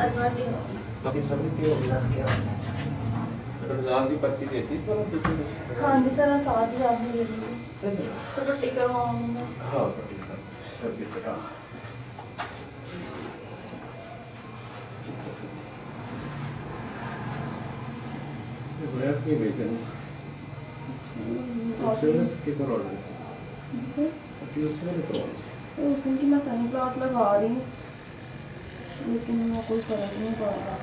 अनवाली होगी। कभी समिति हो गया क्या रमजान की पर्ची देती पर हाँ जी सर, साथ ही आपने ले ली तो पट्टी करवाऊंगा। हाँ पट्टी कर सर की तरह बड़ा की बेचन उससे करो पट्टी उससे करो तो उसमें कि मैं सन ग्लास लगा रही हूँ लेकिन वो कोई फर्क नहीं पड़ रहा।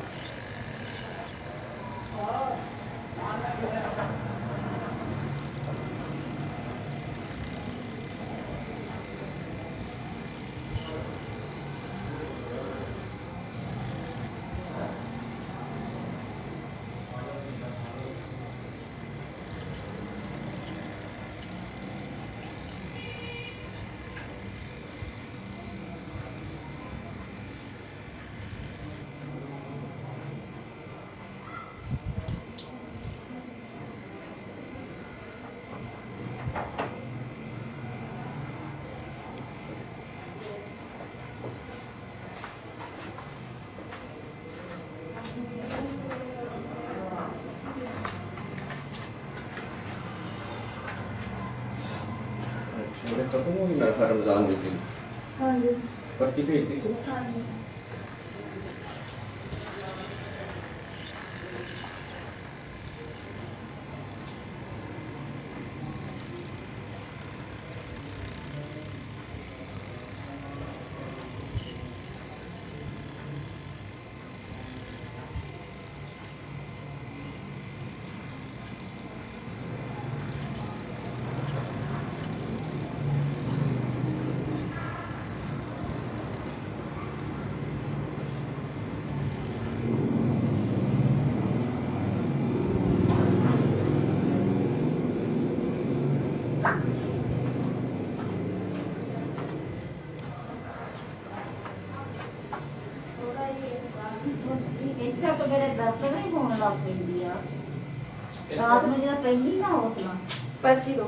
खत्म हो गई मेरा रमजान मीटिंग। हाँ जी पर्ची भेज दी थी। हाँ जी तो मेरे दर्द नहीं होने लग गई रात में जब पहली ना हौसला पर्ची दो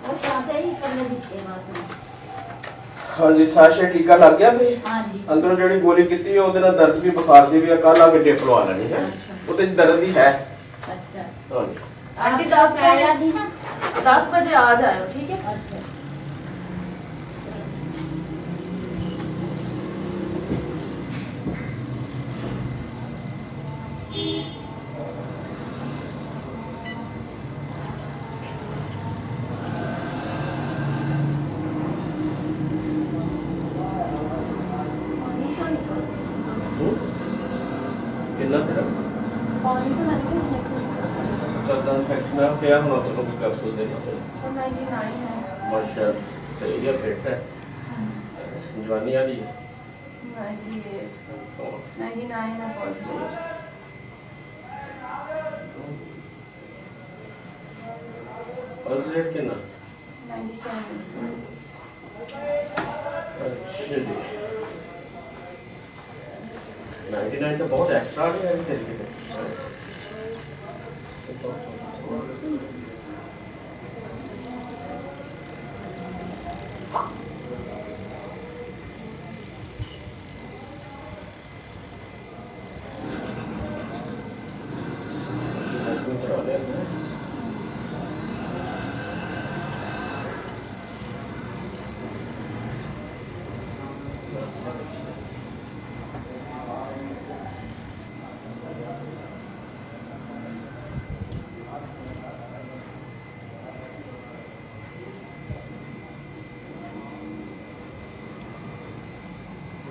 और साथे ही करने दिखते बस। हाँ जी साशे टीका लग गया भी हाँ जी अंदरों ਜਿਹੜੀ ਗੋਲੀ ਕੀਤੀ ਹੈ ਉਹਦੇ ਨਾਲ ਦਰਦ ਵੀ ਬੁਖਾਰ ਦੀ ਵੀ ਕੱਲ ਆ ਕੇ ਟਿਪ ਲਵਾ ਲੈਣੀ ਹੈ ਉਹਦੇ ਚ ਦਰਦ ਹੀ ਹੈ। अच्छा हाँ जी आंटी 10 बजे नहीं ना 10 बजे आ जाओ ठीक है। अच्छा कितना तेरा पानी से मैंने किस में ज्यादा इन्फेक्शन है क्या होना तो कोई कैप्सूल देना सर 99 है। माशा सही है फिट है जवानी आ रही है 99 है पॉजिटिव। पल्स रेट कितना 97 अच्छा जी 99 तो बहुत एक्स्ट्रा है इस तरीके से।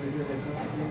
वीडियो देखो